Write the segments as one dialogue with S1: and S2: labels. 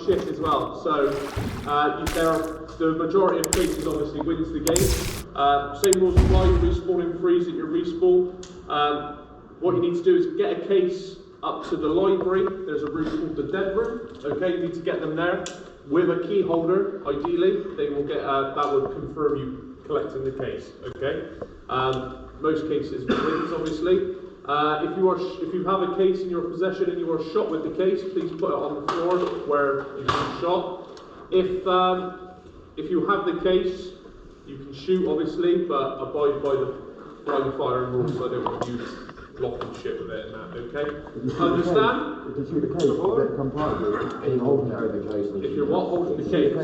S1: ship as well. So the majority of cases obviously wins the game. Same rules apply, you respawn and freeze at your respawn. What you need to do is get a case up to the library. There's a room called the dead room. Okay, you need to get them there with a key holder. Ideally, they will get that would confirm you collecting the case. Okay, most cases wins obviously. If you have a case in your possession and you are shot with the case, please put it on the floor where you've been shot. If you have the case, you can shoot obviously, but abide by the blind firing rules. So I don't want you blocking shit with it and that. Okay? Understand?
S2: If you shoot the case, that come part of it. And you hold the case.
S1: If you're what holding the case, you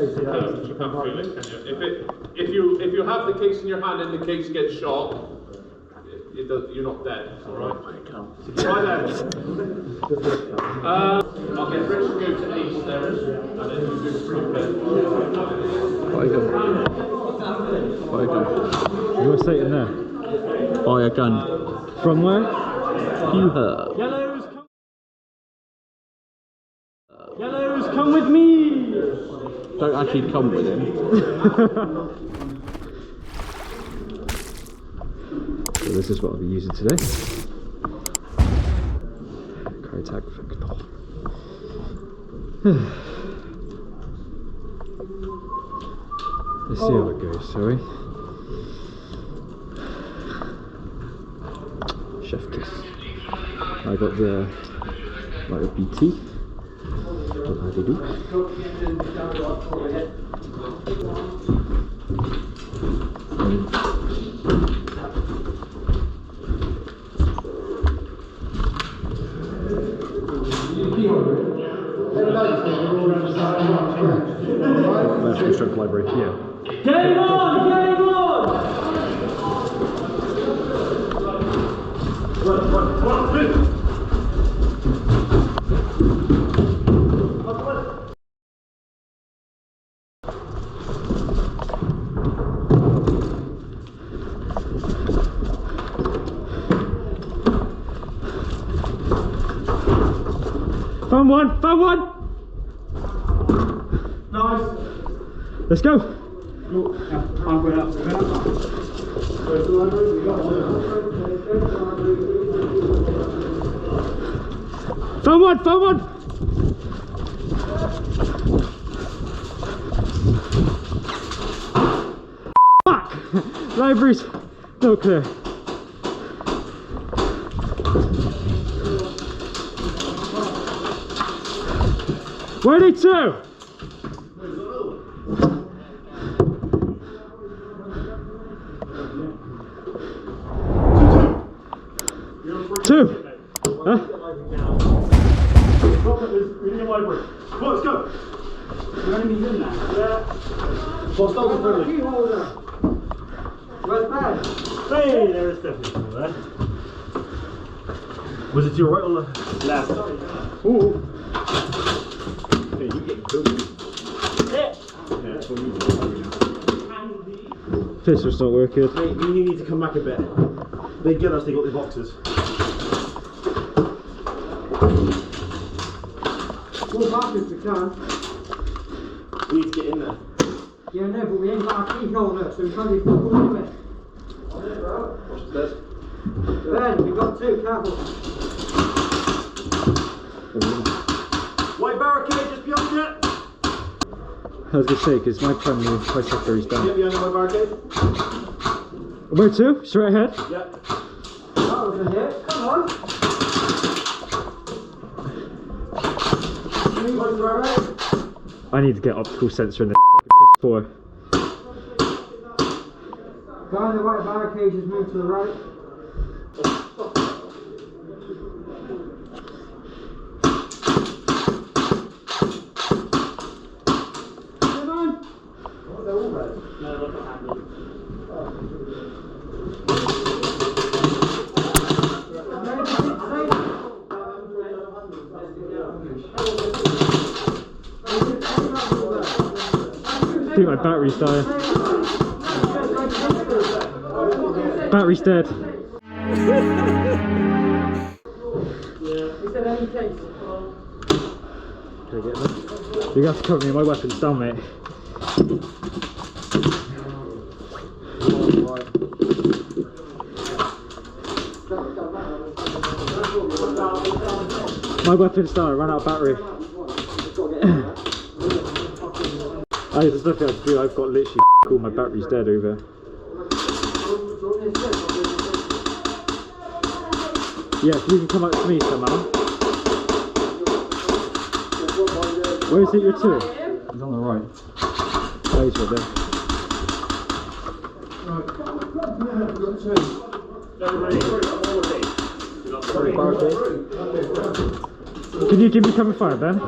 S1: can't feel it, can you? If you have the case in your hand and the case gets shot, you're not dead, alright? Right then. I'll get Rich to go to Ace there, and then you do
S3: Buy a gun. Buy a gun.
S4: You're sitting there.
S3: Buy a gun.
S4: From where?
S3: You heard.
S4: Yellows, come with me!
S3: Don't actually come with him.
S4: So this is what I'll be using today. Kriss Vector. Let's see how it goes, shall we? Chef kiss. I got the like a BT. What do they do?
S3: National Strength Library, yeah.
S4: Game on! Game on! Found one! Found one!
S1: Nice.
S4: Let's go!
S1: I'm going up.
S4: Found one! Found one! Fuck! Library's not clear. Where are they two? Two. Huh?
S1: We're in the library. Come on, let's go.
S5: Your enemy's in there?
S1: Yeah. Well, start with friendly.
S5: Key holder. Where's that?
S1: Hey, there is definitely some there. Was it to your right or left? Ooh. Hey, you getting killed. Yeah, that's what you do.
S4: Pistol's not working.
S1: Mate, you need to come back a bit. They get us, they got the boxes.
S5: Go back if we can.
S1: We need to get in there.
S5: Yeah, no, but we ain't got a key holder, so we can't even fuck with it.
S1: Watch this.
S5: Ben, we got two, careful.
S1: White barricade just beyond it.
S4: I was gonna say, because my primary high sector is down.
S1: Get behind the white barricade.
S4: Where to? Straight ahead?
S1: Yep.
S5: That was a hit, come on.
S4: I need to get optical sensor in the fucking piss poor.
S5: Behind the white barricade, just move to the right. Come on.
S1: Oh, they're all red. No, they're not handled.
S4: I think my battery's dying. Battery's dead.
S5: Is there any case?
S4: Can I get them? You have to cover me, my weapon's down, mate. My weapon's down, I ran out of battery. There's nothing I can do, I've got literally all my battery's dead over. Yeah, if you can come up to me somehow. Where is it your two?
S2: He's on the right.
S4: Oh, he's right there. Can you give me cover fire, Ben? I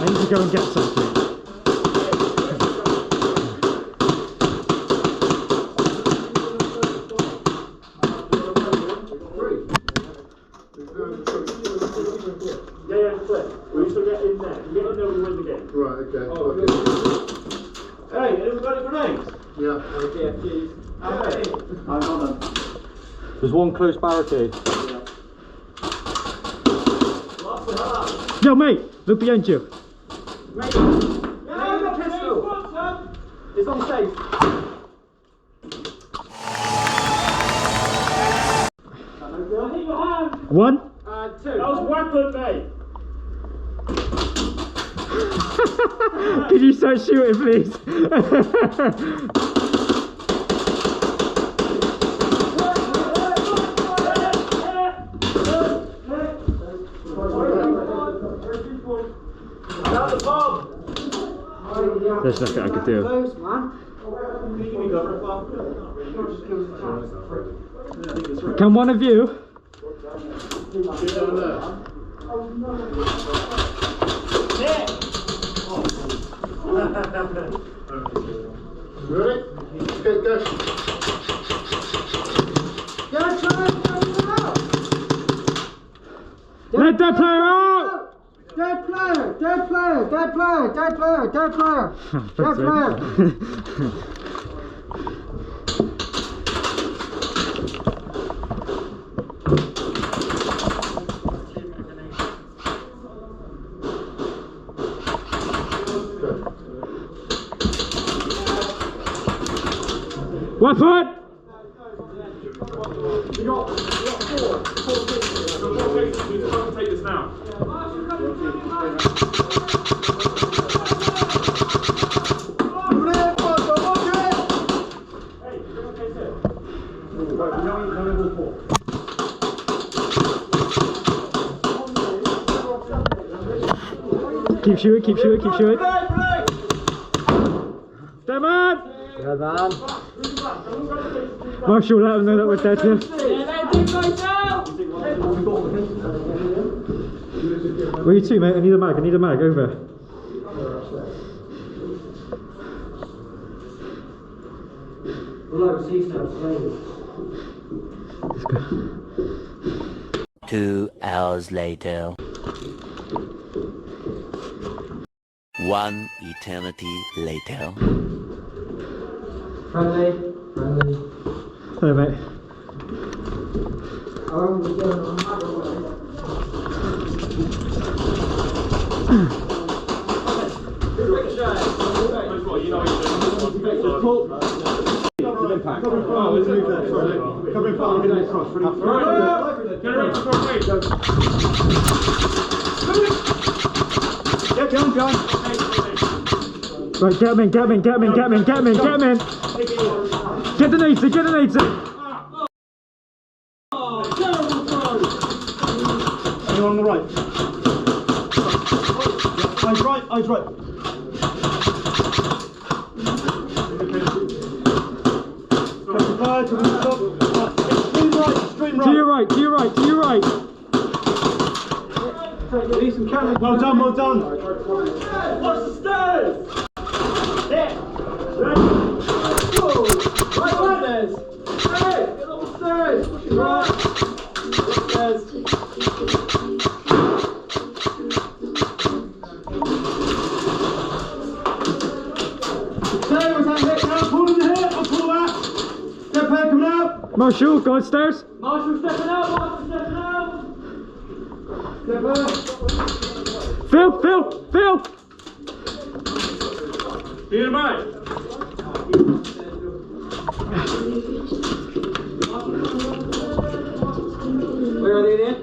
S4: need to go and get something.
S2: Right, okay.
S1: Hey, everybody grenades?
S2: Yeah.
S1: I'm on them.
S4: There's one close barricade. Yo, mate! Look behind you.
S5: Mate! Yeah, the pistol! It's on safe.
S4: One?
S5: Two.
S1: That was weapon, mate!
S4: Can you start shooting, please? There's nothing I could do.
S5: Close, man.
S4: Can one of you?
S2: Ready? Okay, go.
S4: Let that player out!
S5: Dead player! Dead player! Dead player! Dead player! Dead player! Dead player!
S4: Weapon!
S1: We got four cases. We need to take this now.
S4: Keep shooting, keep shooting, keep shooting. Dead man!
S2: Dead man.
S4: Marshall, let them know that we're dead here. Where are you two, mate? I need a mag, over. Let's go.
S6: 2 hours later. 1 eternity later.
S5: Friendly.
S4: Hello, mate. Right, get him in. Get the nades in.
S2: Anyone on the right? Eyes right.
S4: To your right.
S2: Well done.
S1: Watch the stairs! There! Right stairs! Hey! Get up the stairs! Right! Stairs!
S2: Pull in the hip, I'll pull that. Step back, coming out.
S4: Marshall, go upstairs.
S5: Marshall stepping out!
S2: Step back.
S4: Phil!
S1: Be in mind.
S5: Where are they there?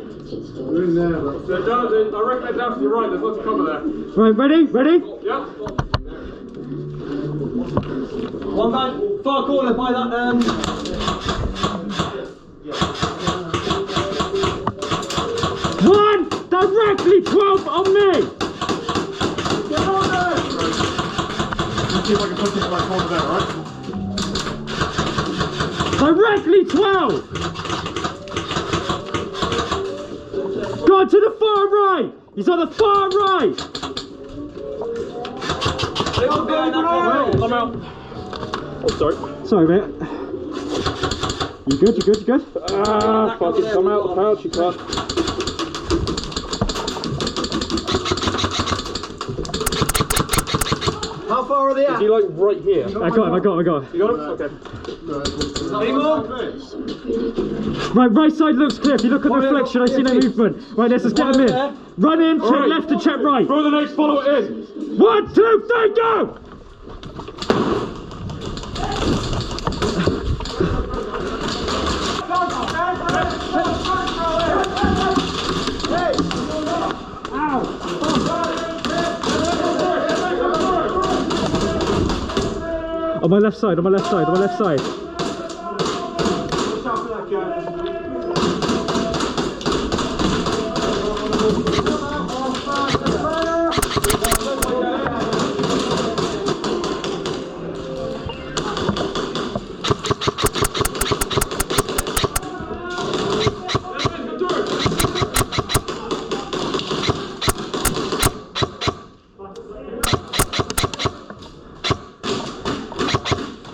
S2: We're in there, but...
S1: I reckon they're down to your right, there's lots of cover there.
S4: Right, ready?
S1: Yep.
S5: One back, far corner by that,
S4: One! Directly 12 on me!
S5: Get on there!
S1: Let's see if I can put this right corner there, right?
S4: Directly 12! Go to the far right! He's on the far right!
S1: I'm out. Oh, sorry.
S4: Sorry, mate. You good?
S1: Ah, fuck it, come out the pouch, you can't.
S5: How far are they
S1: Is
S5: at?
S1: he like right here?
S4: I got him.
S1: You got him? Okay.
S5: Any more?
S4: Right side looks clear. If you look at the reflection, I see no movement. Right, let's just get him in. Run in, check
S1: Alright.
S4: left and check right.
S1: Throw the next, follow it in.
S4: 1, 2, 3, go! On my left side.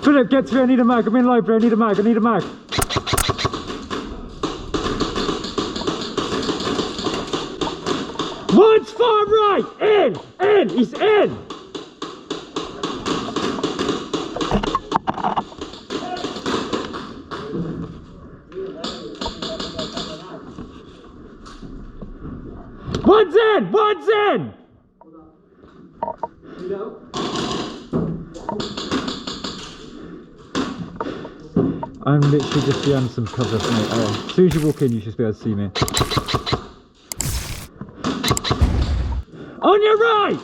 S4: Philip, get to me, I need a mag. I'm in library, I need a mag. One's far right! In! He's in! One's in! I'm literally just behind some cover, mate. As soon as you walk in, you should be able to see me. On your right!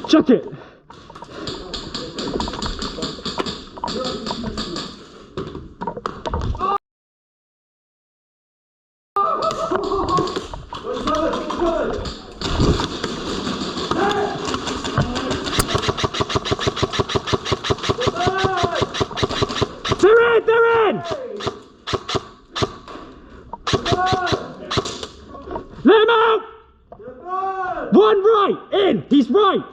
S4: Chuck it! They're in! Let him out! One right! In! He's right!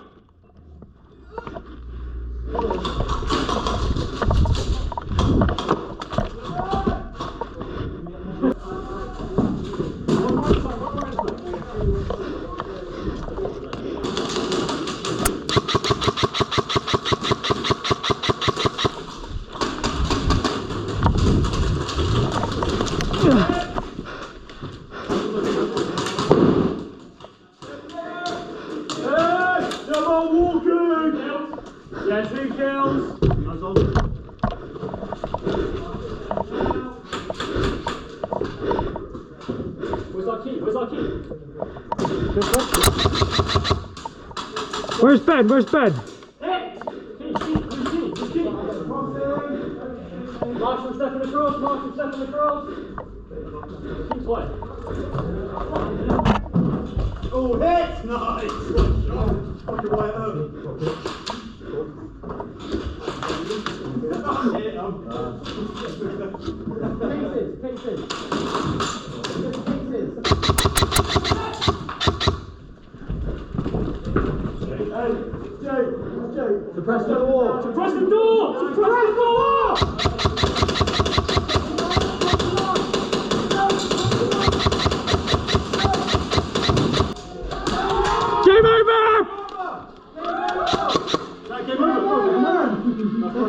S1: Yeah, 2 kills. Where's our key?
S4: Where's Ben?
S1: Hey! Key. Marshall stepping across. Keep quiet.
S5: Oh, hit! Nice! Fucking way home. Cases. Suppress the door!
S1: Suppress the door!
S4: Game over!
S5: Game over!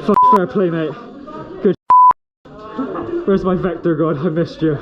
S4: Fuck, fair play, mate. Good. Where's my Vector gone? I missed you.